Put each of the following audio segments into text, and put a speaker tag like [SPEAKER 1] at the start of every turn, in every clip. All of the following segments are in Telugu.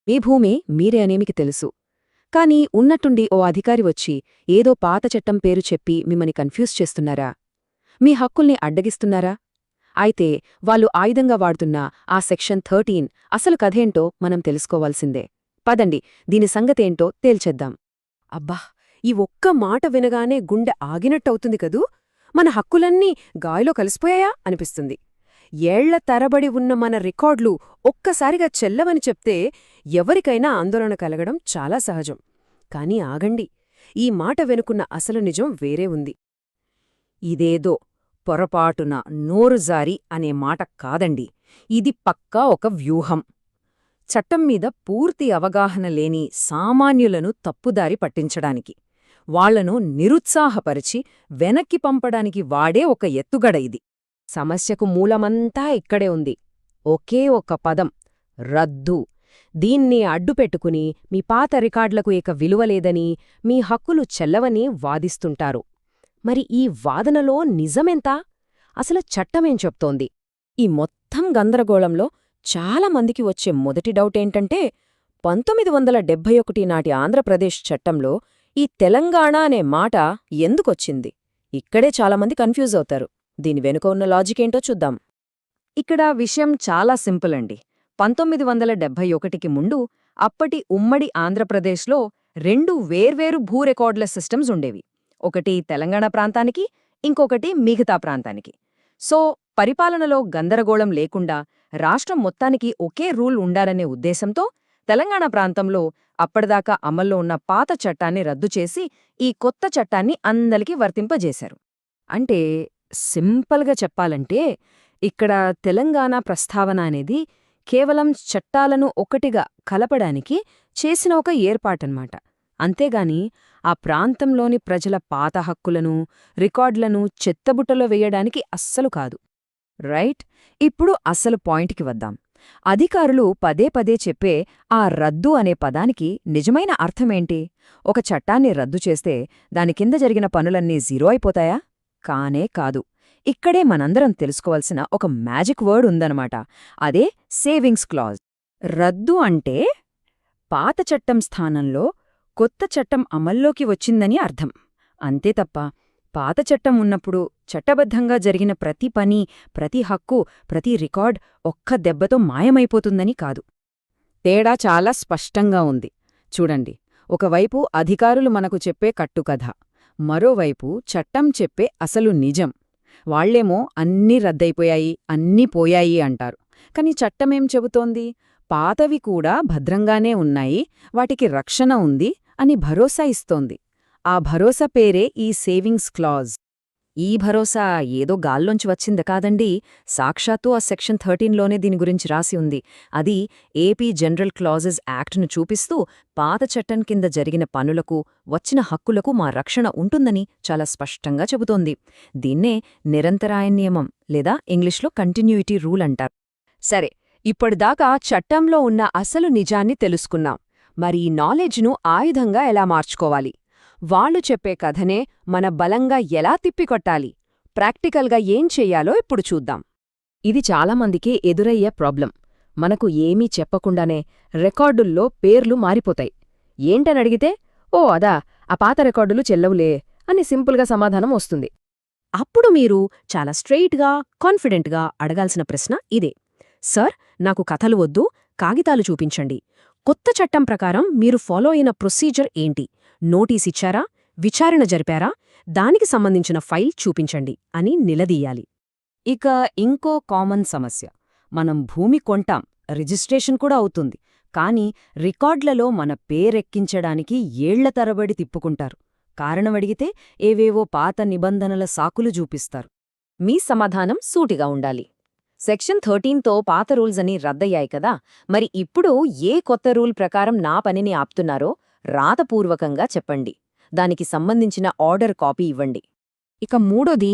[SPEAKER 1] మీ భూమి మీరే అనేమికి తెలుసు. కాని ఉన్నట్టుండి ఓ అధికారి వచ్చి ఏదో పాత చట్టం పేరు చెప్పి మిమ్మని కన్ఫ్యూజ్ చేస్తున్నారా? మీ హక్కుల్ని అడ్డగిస్తున్నారా? అయితే వాళ్ళు ఆయుధంగా వాడుతున్న ఆ సెక్షన్ 13 అసలు కథేంటో మనం తెలుసుకోవాల్సిందే. పదండి, దీని సంగతేంటో తేల్చేద్దాం.
[SPEAKER 2] అబ్బా! ఈ ఒక్క మాట వినగానే గుండె ఆగినట్టవుతుంది కదూ! మన హక్కులన్నీ గాయలో కలిసిపోయాయా అనిపిస్తుంది. ఏళ్ల తరబడి ఉన్న మన రికార్డులు ఒక్కసారిగా చెల్లవని చెప్తే ఎవరికైనా ఆందోళన కలగడం చాలా సహజం. కాని ఆగండి, ఈ మాట వెనుకున్న అసలు నిజం వేరే ఉంది.
[SPEAKER 3] ఇదేదో పొరపాటున నోరుజారి అనే మాట కాదండి. ఇది పక్కా ఒక వ్యూహం. చట్టం మీద పూర్తి అవగాహన లేని సామాన్యులను తప్పుదారి పట్టించడానికి, వాళ్లను నిరుత్సాహపరిచి వెనక్కి పంపడానికి వాడే ఒక ఎత్తుగడ ఇది.
[SPEAKER 2] సమస్యకు మూలమంతా ఇక్కడే ఉంది. ఒకే ఒక్క పదం, రద్దు. దీన్ని అడ్డుపెట్టుకుని మీ పాత రికార్డులకు ఇక విలువలేదని, మీ హక్కులు చెల్లవని వాదిస్తుంటారు. మరి ఈ వాదనలో నిజమెంత? అసలు చట్టమేం చెప్తోంది? ఈ మొత్తం గందరగోళంలో చాలామందికి వచ్చే మొదటి డౌటేంటంటే, 1971 నాటి ఆంధ్రప్రదేశ్ చట్టంలో ఈ తెలంగాణ అనే మాట ఎందుకొచ్చింది? ఇక్కడే చాలామంది కన్ఫ్యూజ్ అవుతారు. దీని వెనుక ఉన్న లాజికేంటో చూద్దాం.
[SPEAKER 3] ఇక్కడ విషయం చాలా సింపుల్ అండి. 1971కి ముందు అప్పటి ఉమ్మడి ఆంధ్రప్రదేశ్లో 2 వేర్వేరు భూ రికార్డుల సిస్టమ్స్ ఉండేవి. ఒకటి తెలంగాణ ప్రాంతానికి, ఇంకొకటి మిగతా ప్రాంతానికి. సో పరిపాలనలో గందరగోళం లేకుండా రాష్ట్రం మొత్తానికి ఒకే రూల్ ఉండాలనే ఉద్దేశంతో తెలంగాణ ప్రాంతంలో అప్పటిదాకా అమల్లో ఉన్న పాత చట్టాన్ని రద్దు చేసి ఈ కొత్త చట్టాన్ని అందరికీ వర్తింపజేశారు.
[SPEAKER 2] అంటే సింపుల్గా చెప్పాలంటే, ఇక్కడ తెలంగాణ ప్రస్తావన అనేది కేవలం చట్టాలను ఒకటిగా కలపడానికి చేసిన ఒక ఏర్పాటన్మాట. అంతేగాని ఆ ప్రాంతంలోని ప్రజల పాత హక్కులను, రికార్డులను చెత్తబుట్టలో వేయడానికి అస్సలు కాదు.
[SPEAKER 3] రైట్. ఇప్పుడు అసలు పాయింట్కి వద్దాం. అధికారులు పదే పదే చెప్పే ఆ రద్దు అనే పదానికి నిజమైన అర్థమేంటి? ఒక చట్టాన్ని రద్దు చేస్తే దాని కింద జరిగిన పనులన్నీ జీరో అయిపోతాయా? కానే కాదు. ఇక్కడే మనందరం తెలుసుకోవాల్సిన ఒక మ్యాజిక్ వర్డ్ ఉందన్నమాట. అదే సేవింగ్స్ క్లాజ్. రద్దు అంటే పాత చట్టం స్థానంలో కొత్త చట్టం అమల్లోకి వచ్చిందని అర్థం. అంతే తప్ప పాత చట్టం ఉన్నప్పుడు చట్టబద్ధంగా జరిగిన ప్రతి పని, ప్రతి హక్కు, ప్రతి రికార్డ్ ఒక్క దెబ్బతో మాయమైపోతుందని కాదు.
[SPEAKER 1] తేడా చాలా స్పష్టంగా ఉంది. చూడండి, ఒకవైపు అధికారులు మనకు చెప్పే కట్టుకథ, మరోవైపు చట్టం చెప్పే అసలు నిజం. వాళ్లేమో అన్నీ రద్దయిపోయాయి, అన్నీ పోయాయి అంటారు. కాని చట్టమేం చెబుతోంది? పాతవి కూడా భద్రంగానే ఉన్నాయి, వాటికి రక్షణ ఉంది అని భరోసా ఇస్తోంది. ఆ భరోసా పేరే ఈ సేవింగ్స్ క్లాజ్. ఈ భరోసా ఏదో గాల్లోంచి వచ్చింది కాదండి. సాక్షాత్తు ఆ సెక్షన్ 13లోనే దీని గురించి రాసి ఉంది. అది ఏపీ జనరల్ క్లాజెస్ యాక్ట్ను చూపిస్తూ పాత చట్టం కింద జరిగిన పనులకు, వచ్చిన హక్కులకు మా రక్షణ ఉంటుందని చాలా స్పష్టంగా చెబుతోంది. దీన్నే నిరంతరాయ నియమం లేదా ఇంగ్లీష్లో కంటిన్యూయిటీ రూల్ అంటారు.
[SPEAKER 2] సరే, ఇప్పటిదాకా చట్టంలో ఉన్న అసలు నిజాన్ని తెలుసుకున్నాం. మరి ఈ నాలెడ్జ్ను ఆయుధంగా ఎలా మార్చుకోవాలి? వాళ్ళు చెప్పే కథనే మన బలంగా ఎలా తిప్పికొట్టాలి? ప్రాక్టికల్గా ఏం చెయ్యాలో ఇప్పుడు చూద్దాం.
[SPEAKER 1] ఇది చాలామందికి ఎదురయ్యే ప్రాబ్లం. మనకు ఏమీ చెప్పకుండానే రికార్డుల్లో పేర్లు మారిపోతాయి. ఏంటనడిగితే, ఓ అదా, ఆ పాత రికార్డులు చెల్లవులే అని సింపుల్గా సమాధానం వస్తుంది.
[SPEAKER 2] అప్పుడు మీరు చాలా స్ట్రెయిట్గా, కాన్ఫిడెంట్గా అడగాల్సిన ప్రశ్న ఇదే: సార్, నాకు కథలు వద్దు, కాగితాలు చూపించండి. కొత్త చట్టం ప్రకారం మీరు ఫాలో అయిన ప్రొసీజర్ ఏంటి? నోటీసిచ్చారా? విచారణ జరిపారా? దానికి సంబంధించిన ఫైల్ చూపించండి అని నిలదీయాలి.
[SPEAKER 3] ఇక ఇంకో కామన్ సమస్య. మనం భూమి కొంటాం, రిజిస్ట్రేషన్ కూడా అవుతుంది. కాని రికార్డులలో మన పేరెక్కించడానికి ఏళ్ల తరబడి తిప్పుకుంటారు. కారణమడిగితే ఏవేవో పాత నిబంధనల సాకులు చూపిస్తారు.
[SPEAKER 2] మీ సమాధానం సూటిగా ఉండాలి. సెక్షన్ 13తో పాత రూల్స్ అని రద్దయ్యాయి కదా, మరి ఇప్పుడు ఏ కొత్త రూల్ ప్రకారం నా పనిని ఆపుతున్నారో రాతపూర్వకంగా చెప్పండి. దానికి సంబంధించిన ఆర్డర్ కాపీ ఇవ్వండి.
[SPEAKER 1] ఇక మూడోది,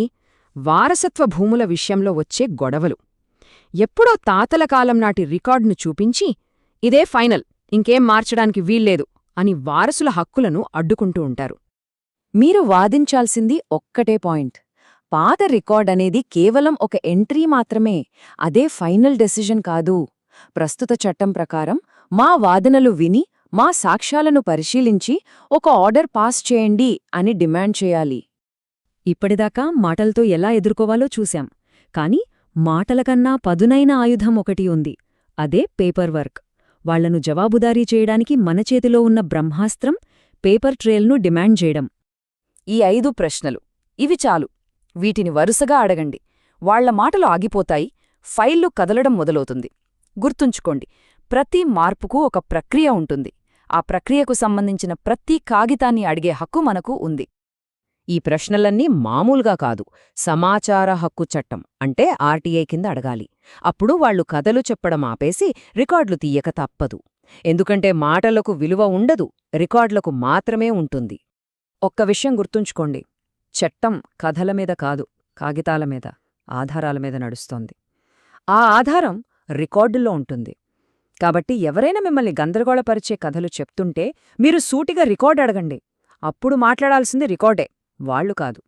[SPEAKER 1] వారసత్వ భూముల విషయంలో వచ్చే గొడవలు. ఎప్పుడో తాతల కాలం నాటి రికార్డును చూపించి, ఇదే ఫైనల్, ఇంకేం మార్చడానికి వీల్లేదు అని వారసుల హక్కులను అడ్డుకుంటూ ఉంటారు.
[SPEAKER 3] మీరు వాదించాల్సింది ఒక్కటే పాయింట్. పాత రికార్డ్ అనేది కేవలం ఒక ఎంట్రీ మాత్రమే, అదే ఫైనల్ డెసిజన్ కాదు. ప్రస్తుత చట్టం ప్రకారం మా వాదనలు విని మా సాక్ష్యాలను పరిశీలించి ఒక ఆర్డర్ పాస్ చేయండి అని డిమాండ్ చేయాలి.
[SPEAKER 2] ఇప్పటిదాకా మాటలతో ఎలా ఎదుర్కోవాలో చూశాం. కాని మాటలకన్నా పదునైన ఆయుధం ఒకటి ఉంది. అదే పేపర్ వర్క్. వాళ్లను జవాబుదారీ చేయడానికి మన చేతిలో ఉన్న బ్రహ్మాస్త్రం పేపర్ ట్రేల్ను డిమాండ్ చేయడం.
[SPEAKER 3] ఈ 5 ప్రశ్నలు ఇవి చాలు. వీటిని వరుసగా అడగండి. వాళ్ల మాటలు ఆగిపోతాయి, ఫైళ్లు కదలడం మొదలవుతుంది. గుర్తుంచుకోండి, ప్రతి మార్పుకు ఒక ప్రక్రియ ఉంటుంది. ఆ ప్రక్రియకు సంబంధించిన ప్రతి కాగితాన్ని అడిగే హక్కు మనకు ఉంది.
[SPEAKER 2] ఈ ప్రశ్నలన్నీ మామూలుగా కాదు, సమాచార హక్కు చట్టం అంటే ఆర్టీఐ కింద అడగాలి. అప్పుడు వాళ్లు కథలు చెప్పడం ఆపేసి రికార్డులు తీయక తప్పదు. ఎందుకంటే మాటలకు విలువ ఉండదు, రికార్డులకు మాత్రమే ఉంటుంది.
[SPEAKER 3] ఒక్క విషయం గుర్తుంచుకోండి, చట్టం కథల మీద కాదు, కాగితాల మీద, ఆధారాల మీద నడుస్తోంది. ఆ ఆధారం రికార్డుల్లో ఉంటుంది. కాబట్టి ఎవరైనా మిమ్మల్ని గందరగోళపరిచే కథలు చెప్తుంటే మీరు సూటిగా రికార్డ్ అడగండి. అప్పుడు మాట్లాడాల్సింది రికార్డే, వాళ్ళు కాదు.